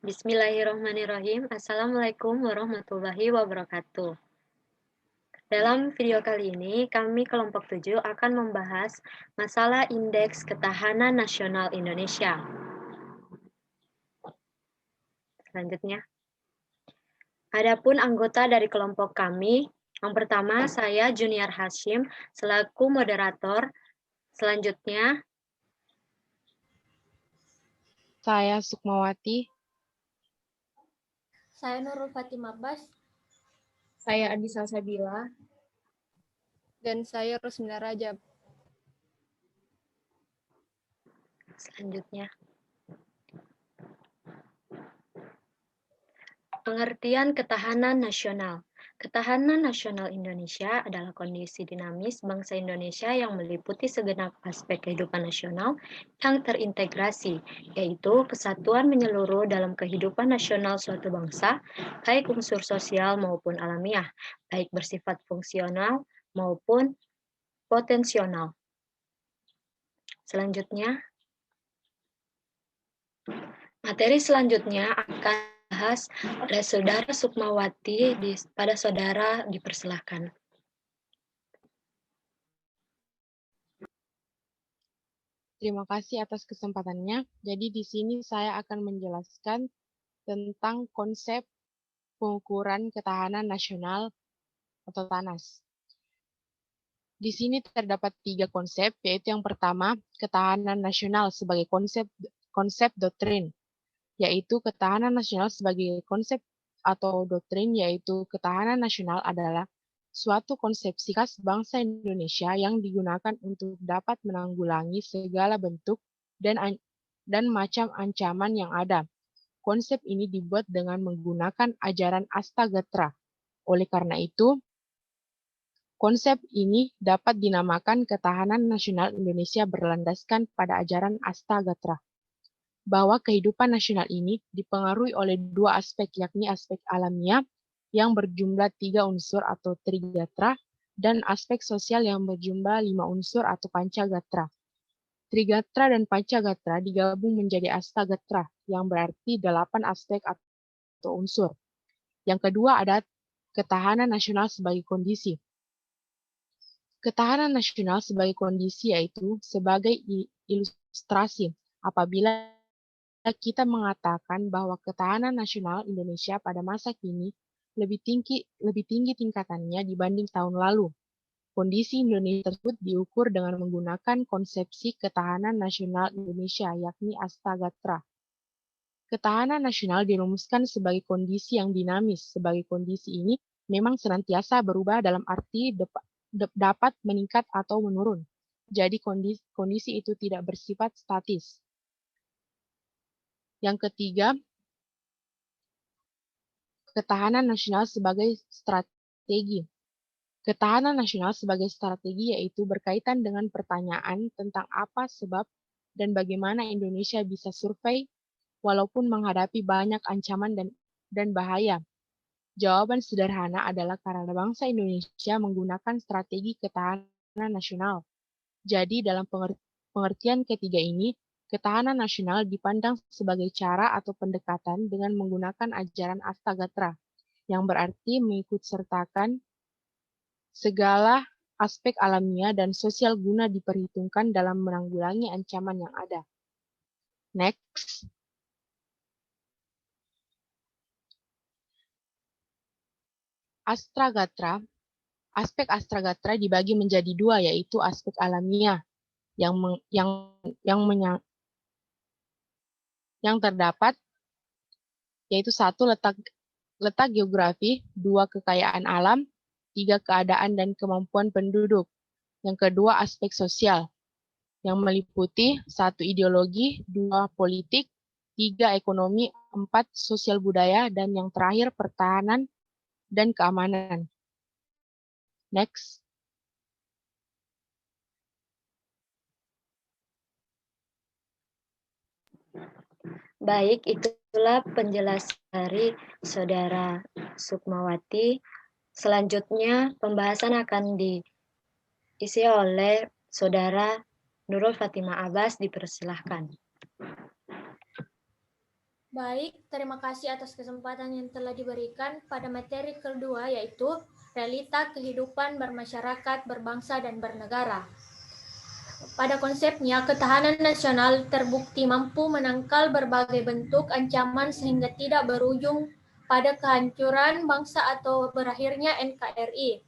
Bismillahirrahmanirrahim. Assalamualaikum warahmatullahi wabarakatuh. Dalam video kali ini, kami kelompok 7 akan membahas masalah Indeks Ketahanan Nasional Indonesia. Selanjutnya, adapun anggota dari kelompok kami, yang pertama saya Junior Hashim selaku moderator. Selanjutnya, saya Sukmawati. Saya Nurul Fatimah Abbas. Saya Adisa Sabila. Dan saya Rosmina Rajab. Selanjutnya, pengertian ketahanan nasional. Ketahanan nasional Indonesia adalah kondisi dinamis bangsa Indonesia yang meliputi segenap aspek kehidupan nasional yang terintegrasi, yaitu kesatuan menyeluruh dalam kehidupan nasional suatu bangsa, baik unsur sosial maupun alamiah, baik bersifat fungsional maupun potensional. Selanjutnya, materi selanjutnya akan dibahas oleh Saudara Sukmawati. Pada saudara dipersilahkan. Terima kasih atas kesempatannya. Jadi di sini saya akan menjelaskan tentang konsep pengukuran ketahanan nasional atau TANAS. Di sini terdapat 3 konsep, yaitu yang pertama, ketahanan nasional sebagai konsep doktrin, yaitu ketahanan nasional sebagai konsep atau doktrin, yaitu ketahanan nasional adalah suatu konsepsi khas bangsa Indonesia yang digunakan untuk dapat menanggulangi segala bentuk dan macam ancaman yang ada. Konsep ini dibuat dengan menggunakan ajaran Astagatra. Oleh karena itu, konsep ini dapat dinamakan ketahanan nasional Indonesia berlandaskan pada ajaran Astagatra. Bahwa kehidupan nasional ini dipengaruhi oleh 2 aspek, yakni aspek alamiah yang berjumlah 3 unsur atau Trigatra, dan aspek sosial yang berjumlah 5 unsur atau Pancagatra. Trigatra dan Pancagatra digabung menjadi Astagatra, yang berarti 8 aspek atau unsur. Yang kedua ada ketahanan nasional sebagai kondisi. Ketahanan nasional sebagai kondisi yaitu sebagai ilustrasi apabila kita mengatakan bahwa ketahanan nasional Indonesia pada masa kini lebih tinggi tingkatannya dibanding tahun lalu. Kondisi Indonesia tersebut diukur dengan menggunakan konsepsi ketahanan nasional Indonesia, yakni Astagatra. Ketahanan nasional dirumuskan sebagai kondisi yang dinamis. Sebagai kondisi ini memang senantiasa berubah dalam arti dapat meningkat atau menurun. Jadi kondisi itu tidak bersifat statis. Yang ketiga, ketahanan nasional sebagai strategi. Ketahanan nasional sebagai strategi yaitu berkaitan dengan pertanyaan tentang apa sebab dan bagaimana Indonesia bisa survei walaupun menghadapi banyak ancaman dan bahaya. Jawaban sederhana adalah karena bangsa Indonesia menggunakan strategi ketahanan nasional. Jadi dalam pengertian ketiga ini, ketahanan nasional dipandang sebagai cara atau pendekatan dengan menggunakan ajaran Astagatra, yang berarti mengikutsertakan segala aspek alamiah dan sosial guna diperhitungkan dalam menanggulangi ancaman yang ada. Next. Aspek Astagatra dibagi menjadi 2, yaitu aspek alamiah yang terdapat, yaitu 1 letak geografi, 2 kekayaan alam, 3 keadaan dan kemampuan penduduk. Yang kedua aspek sosial, yang meliputi 1 ideologi, 2 politik, 3 ekonomi, 4 sosial budaya, dan yang terakhir pertahanan dan keamanan. Next. Baik, itulah penjelasan dari Saudara Sukmawati. Selanjutnya, pembahasan akan diisi oleh Saudara Nurul Fatimah Abbas. Dipersilahkan. Baik, terima kasih atas kesempatan yang telah diberikan pada materi kedua, yaitu realita kehidupan bermasyarakat, berbangsa, dan bernegara. Pada konsepnya, ketahanan nasional terbukti mampu menangkal berbagai bentuk ancaman sehingga tidak berujung pada kehancuran bangsa atau berakhirnya NKRI.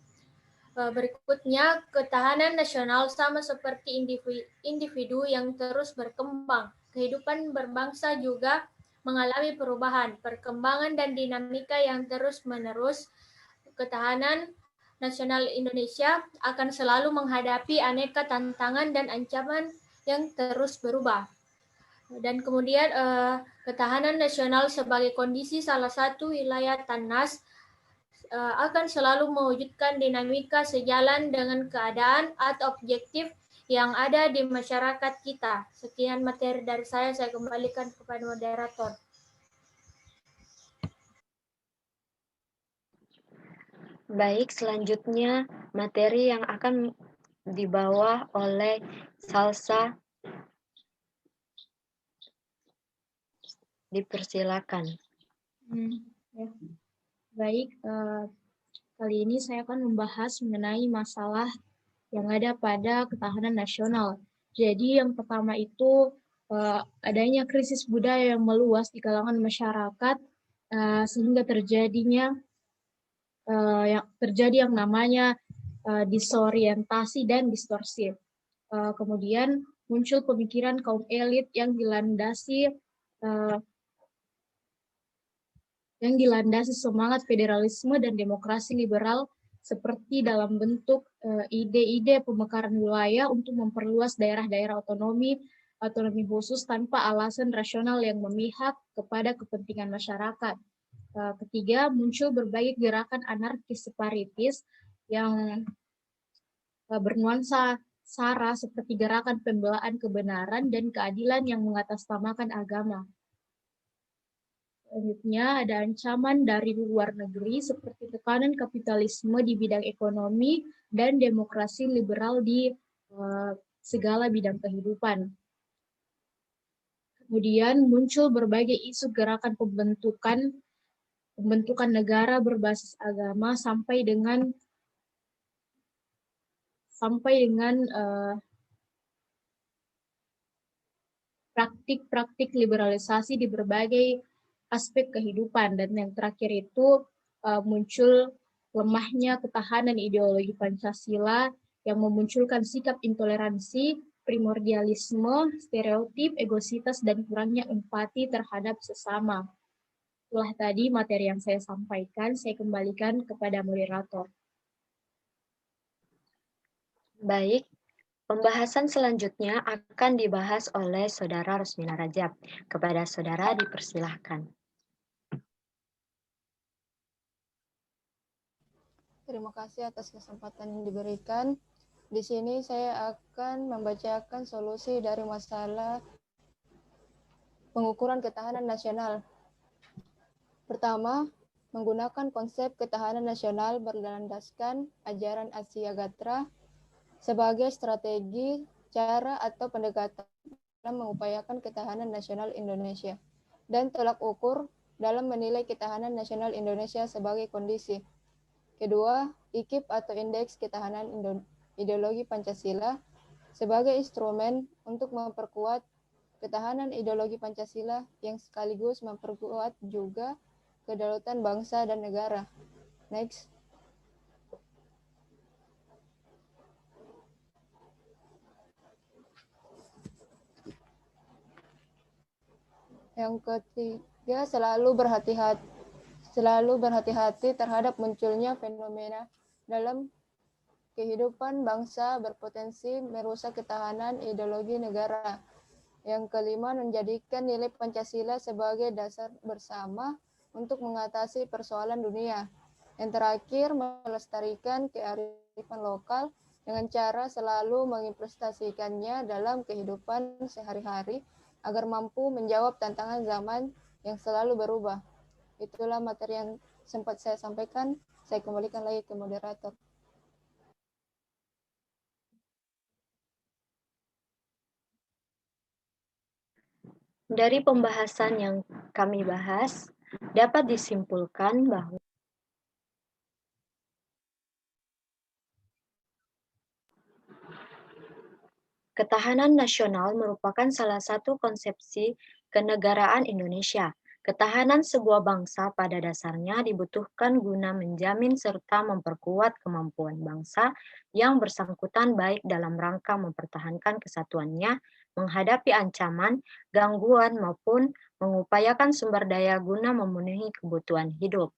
Berikutnya, ketahanan nasional sama seperti individu yang terus berkembang. Kehidupan berbangsa juga mengalami perubahan, perkembangan, dan dinamika yang terus-menerus. Ketahanan nasional Indonesia akan selalu menghadapi aneka tantangan dan ancaman yang terus berubah. Dan kemudian ketahanan nasional sebagai kondisi salah satu wilayah TANAS akan selalu mewujudkan dinamika sejalan dengan keadaan atau objektif yang ada di masyarakat kita. Sekian materi dari saya kembalikan kepada moderator. Baik, selanjutnya materi yang akan dibawa oleh Salsa. Dipersilakan. Ya. Baik, kali ini saya akan membahas mengenai masalah yang ada pada ketahanan nasional. Jadi yang pertama itu adanya krisis budaya yang meluas di kalangan masyarakat sehingga terjadi yang namanya disorientasi dan distorsi. Kemudian muncul pemikiran kaum elit yang dilandasi semangat federalisme dan demokrasi liberal seperti dalam bentuk ide-ide pemekaran wilayah untuk memperluas daerah-daerah otonomi khusus tanpa alasan rasional yang memihak kepada kepentingan masyarakat. Ketiga, muncul berbagai gerakan anarkis separatis yang bernuansa SARA seperti gerakan pembelaan kebenaran dan keadilan yang mengatasnamakan agama. Selanjutnya ada ancaman dari luar negeri seperti tekanan kapitalisme di bidang ekonomi dan demokrasi liberal di segala bidang kehidupan. Kemudian muncul berbagai isu gerakan pembentukan negara berbasis agama sampai dengan praktik-praktik liberalisasi di berbagai aspek kehidupan. Dan yang terakhir itu muncul lemahnya ketahanan ideologi Pancasila yang memunculkan sikap intoleransi, primordialisme, stereotip, egositas, dan kurangnya empati terhadap sesama. Itulah tadi materi yang saya sampaikan, saya kembalikan kepada moderator. Baik, pembahasan selanjutnya akan dibahas oleh Saudara Rosmina Rajab. Kepada Saudara dipersilahkan. Terima kasih atas kesempatan yang diberikan. Di sini saya akan membacakan solusi dari masalah pengukuran ketahanan nasional. Pertama, menggunakan konsep ketahanan nasional berlandaskan ajaran Asia Gatra sebagai strategi, cara, atau pendekatan dalam mengupayakan ketahanan nasional Indonesia dan tolak ukur dalam menilai ketahanan nasional Indonesia sebagai kondisi. Kedua, IKIP atau Indeks Ketahanan Ideologi Pancasila sebagai instrumen untuk memperkuat ketahanan ideologi Pancasila yang sekaligus memperkuat juga kedaulatan bangsa dan negara. Next. Yang ketiga, selalu berhati-hati terhadap munculnya fenomena dalam kehidupan bangsa berpotensi merusak ketahanan ideologi negara. Yang kelima, menjadikan nilai Pancasila sebagai dasar bersama untuk mengatasi persoalan dunia. Yang terakhir, melestarikan kearifan lokal dengan cara selalu mengimplementasikannya dalam kehidupan sehari-hari agar mampu menjawab tantangan zaman yang selalu berubah. Itulah materi yang sempat saya sampaikan. Saya kembalikan lagi ke moderator. Dari pembahasan yang kami bahas, dapat disimpulkan bahwa ketahanan nasional merupakan salah satu konsepsi kenegaraan Indonesia. Ketahanan sebuah bangsa pada dasarnya dibutuhkan guna menjamin serta memperkuat kemampuan bangsa yang bersangkutan baik dalam rangka mempertahankan kesatuannya, menghadapi ancaman, gangguan, maupun mengupayakan sumber daya guna memenuhi kebutuhan hidup.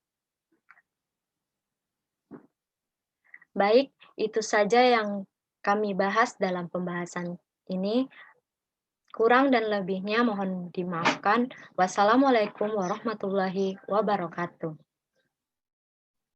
Baik, itu saja yang kami bahas dalam pembahasan ini. Kurang dan lebihnya mohon dimaafkan. Wassalamualaikum warahmatullahi wabarakatuh.